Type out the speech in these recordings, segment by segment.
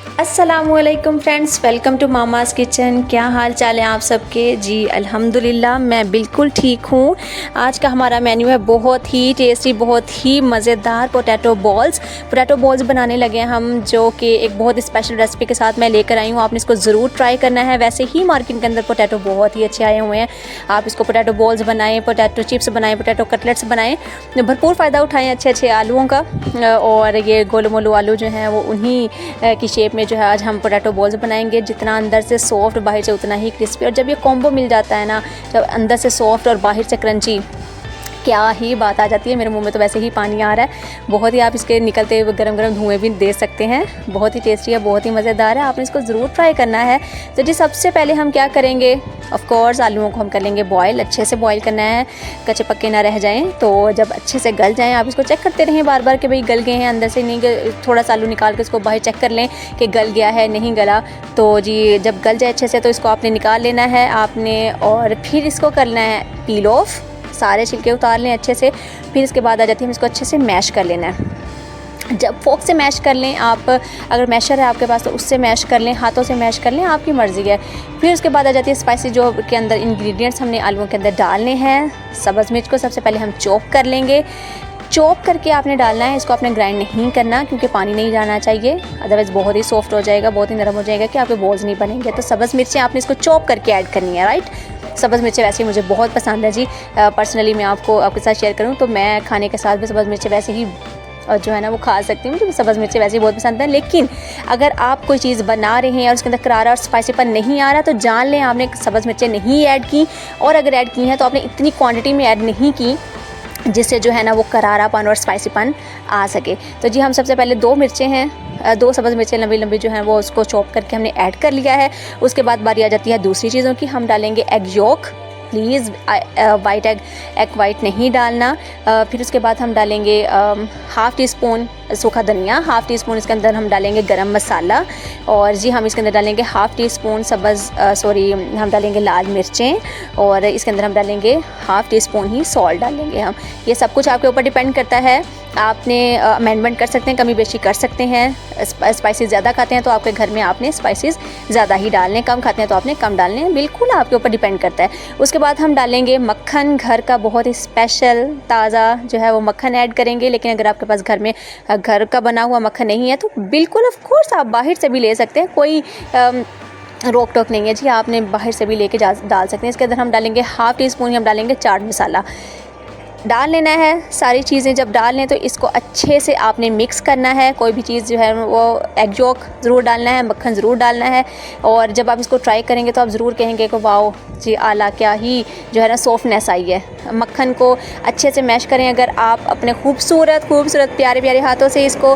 अस्सलामुअलैकुम friends, welcome to मामाज़ kitchen. क्या हाल चाल है आप सबके? जी अल्हम्दुलिल्लाह मैं बिल्कुल ठीक हूँ। आज का हमारा मेन्यू है बहुत ही टेस्टी, बहुत ही मज़ेदार पोटैटो बॉल्स बनाने लगे हैं हम, जो कि एक बहुत स्पेशल रेसिपी के साथ मैं लेकर आई हूँ। आपने इसको ज़रूर ट्राई करना है। वैसे ही मार्केट के अंदर पोटैटो बहुत ही अच्छे आए हुए हैं। आप इसको पोटैटो बॉल्स बनाएँ, पोटैटो चिप्स बनाएँ, पोटैटो कटलेट्स बनाएँ, भरपूर फ़ायदा उठाएँ अच्छे आलूओं का। और ये गोलू मोलू आलू जो हैं वो उन्हीं की शेप में जो है आज हम पोटैटो बॉल्स बनाएंगे। जितना अंदर से सॉफ्ट, बाहर से उतना ही क्रिस्पी। और जब ये कॉम्बो मिल जाता है ना, जब अंदर से सॉफ्ट और बाहर से क्रंची, क्या ही बात आ जाती है। मेरे मुंह में तो वैसे ही पानी आ रहा है। बहुत ही आप इसके निकलते हुए गरम गरम धुएँ भी दे सकते हैं। बहुत ही टेस्टी है, बहुत ही मज़ेदार है। आपने इसको ज़रूर ट्राई करना है। तो जी सबसे पहले हम क्या करेंगे, ऑफ कोर्स आलूओं को हम कर लेंगे बॉयल। अच्छे से बॉयल करना है, कच्चे पक्के ना रह जाएं। तो जब अच्छे से गल जाएं, आप इसको चेक करते रहें बार बार कि भाई गल गए हैं, अंदर से नहीं थोड़ा सा आलू निकाल के इसको बाहर चेक कर लें कि गल गया है नहीं गला। तो जी जब गल जाए अच्छे से तो इसको आपने निकाल लेना है आपने, और फिर इसको करना है पील ऑफ, सारे छिलके उतार लें अच्छे से। फिर इसके बाद आ जाती है हम इसको अच्छे से मैश कर लेना है। जब फोक से मैश कर लें आप, अगर मैशर है आपके पास तो उससे मैश कर लें, हाथों से मैश कर लें, आपकी मर्ज़ी है। फिर उसके बाद आ जाती है स्पाइसी जो के अंदर इंग्रेडिएंट्स हमने आलूओं के अंदर डालने हैं। सब्ज़ मिर्च को सबसे पहले हम चॉप कर लेंगे। चॉप करके आपने डालना है, इसको आपने ग्राइंड नहीं करना क्योंकि पानी नहीं जाना चाहिए, अदरवाइज़ बहुत ही सॉफ्ट हो जाएगा, बहुत ही नरम हो जाएगा कि आपके बॉल्स नहीं बनेंगे। तो सब्ज़ मिर्चें आपने इसको चॉप करके ऐड करनी है, राइट। सब्ज़ मिर्चें वैसे ही मुझे बहुत पसंद है जी। पर्सनली मैं आपके साथ शेयर करूँ तो मैं खाने के साथ भी सब्ज़ मिर्चें वैसे ही जो है ना वो खा सकती हूँ। मुझे सब्ज़ मिर्चें वैसे ही बहुत पसंद है। लेकिन अगर आप कोई चीज़ बना रहे हैं और उसके अंदर करारा और स्पाइसीपन नहीं आ रहा तो जान लें आपने सब्ज़ मिर्चें नहीं ऐड की, और अगर ऐड की हैं तो आपने इतनी क्वान्टिटी में ऐड नहीं की जिससे जो है ना वो करारापन और स्पाइसीपन आ सके। तो जी हम सबसे पहले 2 मिर्चें हैं, 2 सब्ज़ मिर्चें लंबी लंबी जो हैं वो उसको चॉप करके हमने ऐड कर लिया है। उसके बाद बारी आ जाती है दूसरी चीज़ों की। हम डालेंगे egg yolk, please white egg white नहीं डालना। फिर उसके बाद हम डालेंगे हाफ़ टी स्पून सूखा धनिया, हाफ़ टी स्पून इसके अंदर हम डालेंगे गरम मसाला, और जी हम इसके अंदर डालेंगे हाफ़ टी स्पून हम डालेंगे लाल मिर्चें, और इसके अंदर हम डालेंगे हाफ़ टी स्पून ही सॉल्ट डालेंगे हम। ये सब कुछ आपके ऊपर डिपेंड करता है, आपने अमेंडमेंट कर सकते हैं, कमी बेशी कर सकते हैं। स्पाइसेस ज़्यादा खाते हैं तो आपके घर में आपने स्पाइसेस ज़्यादा ही डालने, कम खाते हैं तो आपने कम डालने, बिल्कुल आपके ऊपर डिपेंड करता है। उसके बाद हम डालेंगे मक्खन, घर का बहुत ही स्पेशल ताज़ा जो है वो मक्खन ऐड करेंगे। लेकिन अगर आपके पास घर में घर का बना हुआ मक्खन नहीं है तो बिल्कुल ऑफ कोर्स आप बाहर से भी ले सकते हैं, कोई रोक टोक नहीं है जी, आपने बाहर से भी लेके डाल सकते हैं। इसके अंदर हम डालेंगे हाफ़ टी स्पून ही हम डालेंगे चाट मसाला। डाल लेना है सारी चीज़ें। जब डाल लें तो इसको अच्छे से आपने मिक्स करना है। कोई भी चीज़ जो है वो एग योक ज़रूर डालना है, मक्खन ज़रूर डालना है। और जब आप इसको ट्राई करेंगे तो आप ज़रूर कहेंगे कि वाओ जी आला, क्या ही जो है ना सॉफ्टनेस आई है। मक्खन को अच्छे से मैश करें। अगर आप अपने खूबसूरत प्यारे हाथों से इसको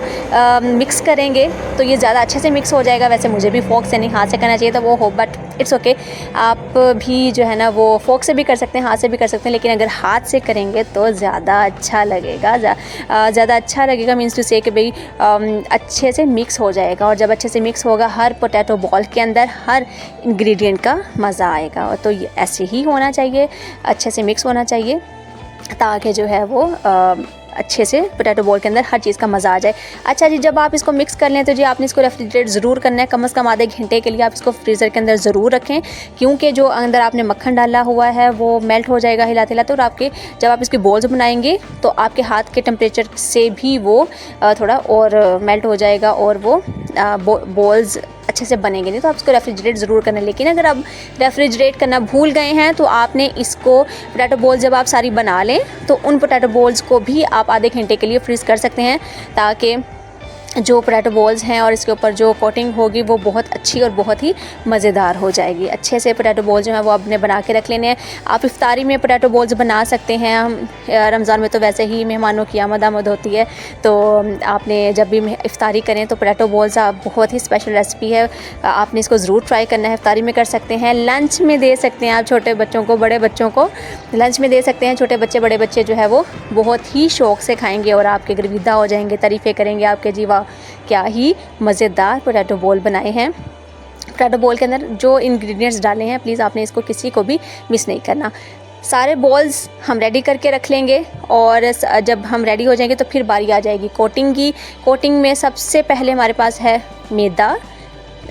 मिक्स करेंगे तो ये ज़्यादा अच्छे से मिक्स हो जाएगा। वैसे मुझे भी फोक से नहीं, हाथ से करना चाहिए था वो हो, बट इट्स ओके। आप भी जो है ना वो फोक से भी कर सकते हैं, हाथ से भी कर सकते हैं, लेकिन अगर हाथ से करेंगे तो ज़्यादा अच्छा लगेगा। ज़्यादा अच्छा लगेगा मीन्स टू से कि भाई अच्छे से मिक्स हो जाएगा। और जब अच्छे से मिक्स होगा हर पोटैटो बॉल के अंदर हर इंग्रेडिएंट का मज़ा आएगा। तो ये ऐसे ही होना चाहिए, अच्छे से मिक्स होना चाहिए ताकि जो है वो अच्छे से पोटैटो बॉल के अंदर हर चीज़ का मज़ा आ जाए। अच्छा जी, जब आप इसको मिक्स कर लें तो जी आपने इसको रेफ्रिजरेट ज़रूर करना है। कम से कम आधे घंटे के लिए आप इसको फ्रीज़र के अंदर ज़रूर रखें, क्योंकि जो अंदर आपने मक्खन डाला हुआ है वो मेल्ट हो जाएगा हिलाते हिलाते। और आपके जब आप इसकी बॉल्स बनाएंगे तो आपके हाथ के टेम्परेचर से भी वो थोड़ा और मेल्ट हो जाएगा और वो बॉल्स अच्छे से बनेंगे नहीं। तो आप इसको रेफ्रिजरेट ज़रूर करना। लेकिन अगर आप रेफ्रिजरेट करना भूल गए हैं तो आपने इसको पोटैटो बॉल्स जब आप सारी बना लें तो उन पोटैटो बॉल्स को भी आप आधे घंटे के लिए फ्रीज़ कर सकते हैं, ताकि जो पोटैटो बॉल्स हैं और इसके ऊपर जो कोटिंग होगी वो बहुत अच्छी और बहुत ही मज़ेदार हो जाएगी। अच्छे से पोटैटो बॉल्स जो हैं वो आपने बना के रख लेने हैं। आप इफ्तारी में पोटैटो बॉल्स बना सकते हैं। हम रमज़ान में तो वैसे ही मेहमानों की आमद होती है, तो आपने जब भी इफ्तारी करें तो पोटैटो बॉल्स बहुत ही स्पेशल रेसिपी है, आपने इसको ज़रूर ट्राई करना है। इफ्तारी में कर सकते हैं, लंच में दे सकते हैं, आप छोटे बच्चों को, बड़े बच्चों को लंच में दे सकते हैं। छोटे बच्चे बड़े बच्चे जो है वो बहुत ही शौक़ से खाएँगे और आपके गिरविदा हो जाएंगे, तारीफ़ें करेंगे आपके, जी वाह क्या ही मज़ेदार पोटैटो बॉल बनाए हैं। पोटैटो बॉल के अंदर जो इंग्रेडिएंट्स डाले हैं प्लीज़ आपने इसको किसी को भी मिस नहीं करना। सारे बॉल्स हम रेडी करके रख लेंगे और जब हम रेडी हो जाएंगे तो फिर बारी आ जाएगी कोटिंग की। कोटिंग में सबसे पहले हमारे पास है मैदा,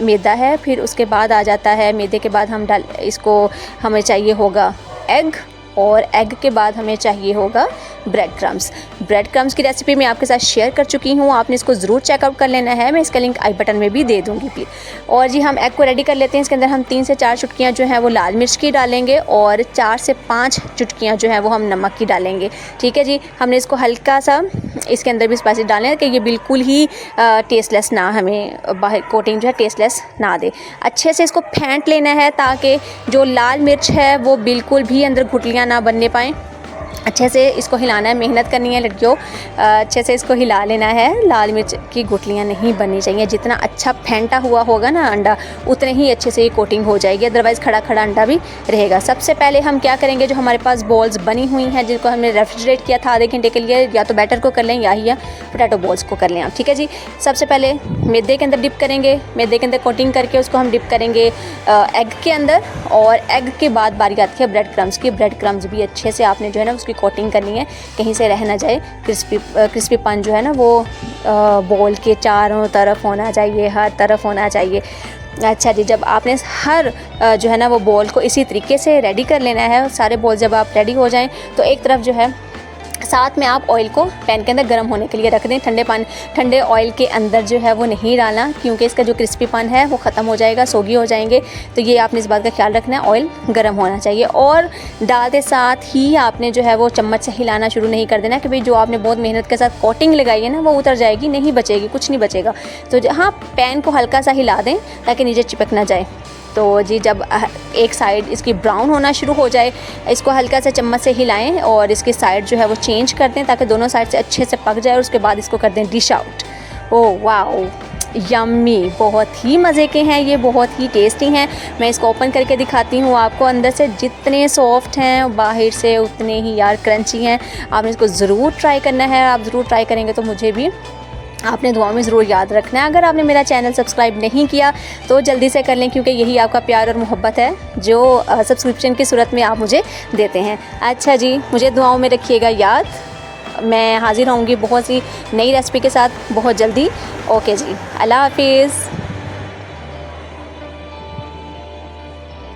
मैदा है, फिर उसके बाद आ जाता है मैदे के बाद हम इसको हमें चाहिए होगा एग, और एग के बाद हमें चाहिए होगा ब्रेड क्रम्स। ब्रेड क्रम्स की रेसिपी मैं आपके साथ शेयर कर चुकी हूँ, आपने इसको ज़रूर चेकआउट कर लेना है, मैं इसका लिंक आई बटन में भी दे दूँगी प्लीज़। और जी हम एग को रेडी कर लेते हैं। इसके अंदर हम 3 से 4 चुटकियाँ जो हैं वो लाल मिर्च की डालेंगे और 4 से 5 चुटकियाँ जो हैं वो हम नमक की डालेंगे। ठीक है जी, हमने इसको हल्का सा इसके अंदर भी स्पाइसेस डालें कि ये बिल्कुल ही टेस्टलेस ना, हमें बाहर कोटिंग जो है टेस्टलेस ना दे। अच्छे से इसको फेंट लेना है ताकि जो लाल मिर्च है वो बिल्कुल भी अंदर गुठलियाँ ना बनने पाएँ। अच्छे से इसको हिलाना है, मेहनत करनी है लड़कियों, अच्छे से इसको हिला लेना है। लाल मिर्च की गुठलियाँ नहीं बननी चाहिए। जितना अच्छा फेंटा हुआ होगा ना अंडा, उतने ही अच्छे से ये कोटिंग हो जाएगी, अदरवाइज़ खड़ा खड़ा अंडा भी रहेगा। सबसे पहले हम क्या करेंगे, जो हमारे पास बॉल्स बनी हुई हैं जिनको हमने रेफ्रिजरेट किया था आधे घंटे के लिए, या तो बैटर को कर लें या पोटैटो बॉल्स को कर लें आप। ठीक है जी, सबसे पहले मैदे के अंदर डिप करेंगे, मैदे के अंदर कोटिंग करके उसको हम डिप करेंगे एग के अंदर, और एग के बाद बारी आती है ब्रेड क्रम्स की। ब्रेड क्रम्स भी अच्छे से आपने जो है ना उसकी कोटिंग करनी है, कहीं से रह ना जाए। क्रिस्पीपन जो है ना वो बॉल के चारों तरफ होना चाहिए, हर तरफ होना चाहिए। अच्छा जी, जब आपने हर जो है ना वो बॉल को इसी तरीके से रेडी कर लेना है, सारे बॉल जब आप रेडी हो जाएं तो एक तरफ जो है साथ में आप ऑयल को पैन के अंदर गर्म होने के लिए रख दें। ठंडे ऑयल के अंदर जो है वो नहीं डालना, क्योंकि इसका जो क्रिस्पीपन है वो ख़त्म हो जाएगा, सोगी हो जाएंगे। तो ये आपने इस बात का ख्याल रखना है, ऑयल गर्म होना चाहिए। और डालते साथ ही आपने जो है वो चम्मच से हिलाना शुरू नहीं कर देना कि भाई जो आपने बहुत मेहनत के साथ कोटिंग लगाई है ना वो उतर जाएगी, नहीं बचेगी, कुछ नहीं बचेगा। तो हाँ, पैन को हल्का सा हिला दें ताकि नीचे चिपक ना जाए। तो जी जब एक साइड इसकी ब्राउन होना शुरू हो जाए, इसको हल्का सा चम्मच से हिलाएं और इसकी साइड जो है वो चेंज कर दें ताकि दोनों साइड से अच्छे से पक जाए, और उसके बाद इसको कर दें dish out. Oh wow, yummy, बहुत ही मज़े के हैं ये, बहुत ही टेस्टी हैं। मैं इसको ओपन करके दिखाती हूँ आपको। अंदर से जितने सॉफ्ट हैं बाहर से उतने ही यार क्रंची हैं। आपने इसको ज़रूर ट्राई करना है, आप ज़रूर ट्राई करेंगे तो मुझे भी आपने दुआ में ज़रूर याद रखना है। अगर आपने मेरा चैनल सब्सक्राइब नहीं किया तो जल्दी से कर लें, क्योंकि यही आपका प्यार और मोहब्बत है जो सब्सक्रिप्शन की सूरत में आप मुझे देते हैं। अच्छा जी, मुझे दुआओं में रखिएगा याद। मैं हाज़िर होंगी बहुत सी नई रेसिपी के साथ बहुत जल्दी। ओके जी, अल्लाह हाफिज़।